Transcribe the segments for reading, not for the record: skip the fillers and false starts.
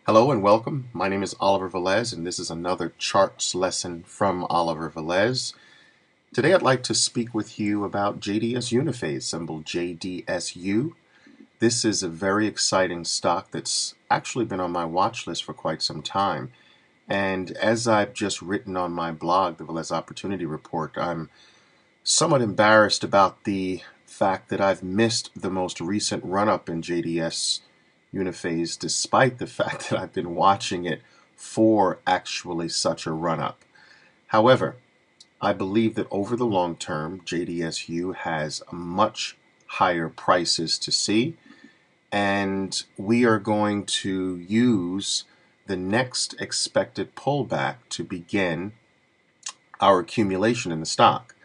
Hello and welcome. My name is Oliver Velez, and this is another charts lesson from Oliver Velez. Today I'd like to speak with you about JDS Uniphase, symbol JDSU. This is a very exciting stock that's actually been on my watch list for quite some time. And as I've just written on my blog, the Velez Opportunity Report, I'm somewhat embarrassed about the fact that I've missed the most recent run-up in JDS Uniphase, despite the fact that I've been watching it for actually such a run-up. However, I believe that over the long term, JDSU has much higher prices to see, and we are going to use the next expected pullback to begin our accumulation in the stock.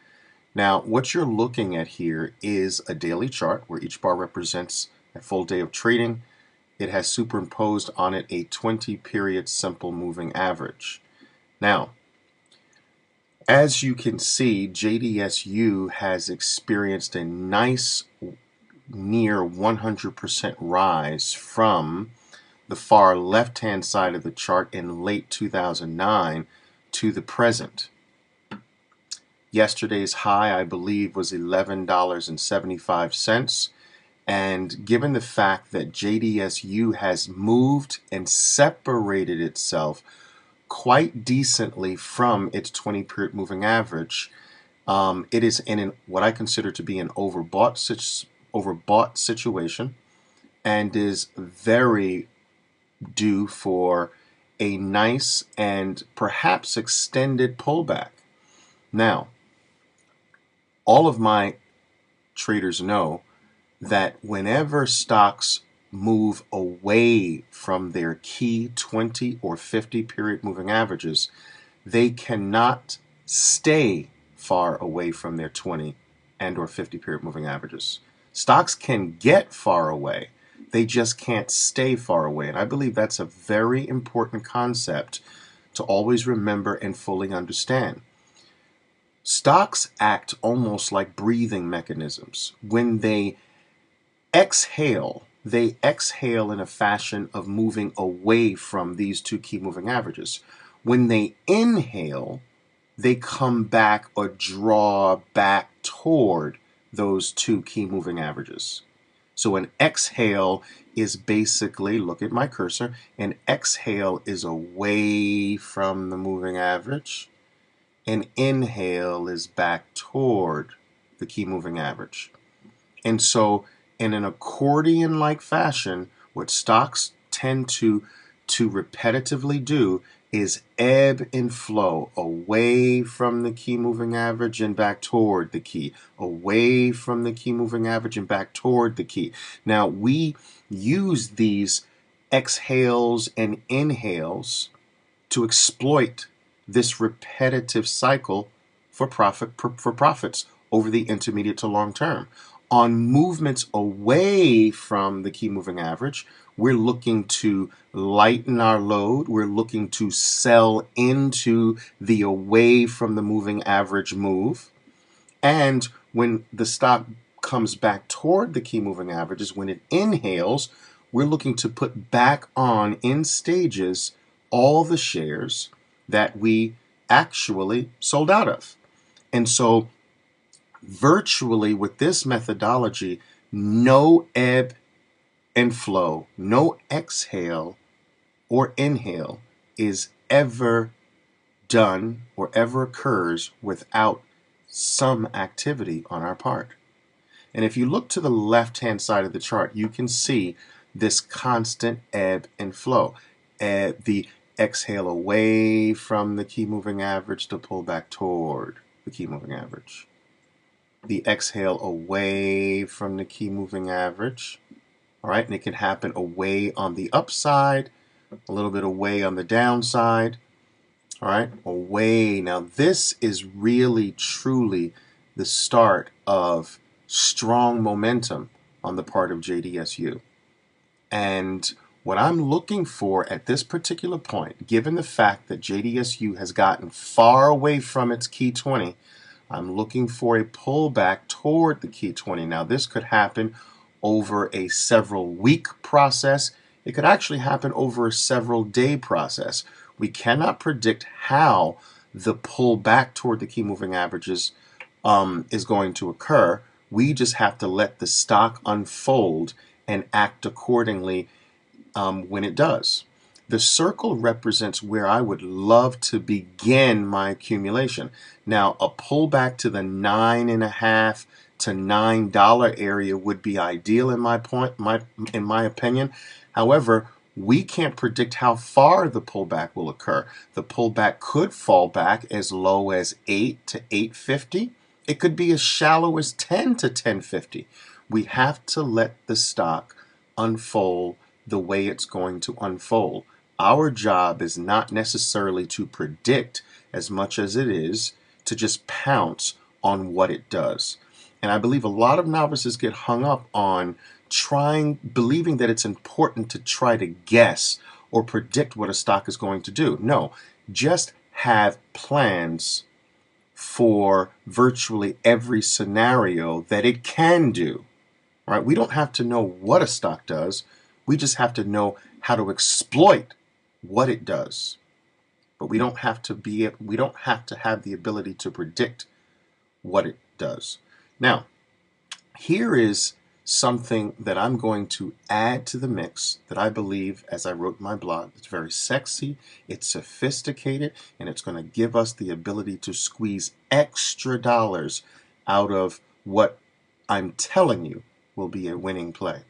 Now, what you're looking at here is a daily chart where each bar represents a full day of trading. It has superimposed on it a 20-period simple moving average. Now, as you can see, JDSU has experienced a nice near 100% rise from the far left-hand side of the chart in late 2009 to the present. Yesterday's high, I believe, was $11.75. And given the fact that JDSU has moved and separated itself quite decently from its 20-period moving average, it is in what I consider to be an overbought situation and is very due for a nice and perhaps extended pullback. Now, all of my traders know that whenever stocks move away from their key 20 or 50 period moving averages, they cannot stay far away from their 20 and or 50 period moving averages. Stocks can get far away, they just can't stay far away. And I believe that's a very important concept to always remember and fully understand. Stocks act almost like breathing mechanisms. When they exhale in a fashion of moving away from these two key moving averages. When they inhale, they come back or draw back toward those two key moving averages. So an exhale is basically, look at my cursor, an exhale is away from the moving average. An inhale is back toward the key moving average. And so in an accordion-like fashion, what stocks tend to repetitively do is ebb and flow away from the key moving average and back toward the key, away from the key moving average and back toward the key. Now, we use these exhales and inhales to exploit this repetitive cycle for profits over the intermediate to long term. On movements away from the key moving average, we're looking to lighten our load. We're looking to sell into the away from the moving average move. And when the stock comes back toward the key moving averages, when it inhales, we're looking to put back on in stages all the shares that we actually sold out of. And so virtually with this methodology, no ebb and flow, no exhale or inhale is ever done or ever occurs without some activity on our part. And if you look to the left-hand side of the chart, you can see this constant ebb and flow. The exhale away from the key moving average to pull back toward the key moving average. The exhale away from the key moving average. All right, and it can happen away on the upside, a little bit away on the downside. All right, away. Now this is really truly the start of strong momentum on the part of JDSU. And what I'm looking for at this particular point, given the fact that JDSU has gotten far away from its key 20, I'm looking for a pullback toward the key 20. Now, this could happen over a several week process. It could actually happen over a several day process. We cannot predict how the pull back toward the key moving averages is going to occur. We just have to let the stock unfold and act accordingly when it does. The circle represents where I would love to begin my accumulation. Now, a pullback to the $9.50 to $9 area would be ideal in my opinion. However, we can't predict how far the pullback will occur. The pullback could fall back as low as 8 to 8.50. It could be as shallow as 10 to 10.50. We have to let the stock unfold the way it's going to unfold. Our job is not necessarily to predict as much as it is to just pounce on what it does. And I believe a lot of novices get hung up on believing that it's important to try to guess or predict what a stock is going to do. No, just have plans for virtually every scenario that it can do. Right? We don't have to know what a stock does. We just have to know how to exploit what it does. But we don't have to have the ability to predict what it does. Now, here is something that I'm going to add to the mix that I believe, as I wrote in my blog, it's very sexy, it's sophisticated, and it's going to give us the ability to squeeze extra dollars out of what I'm telling you will be a winning play.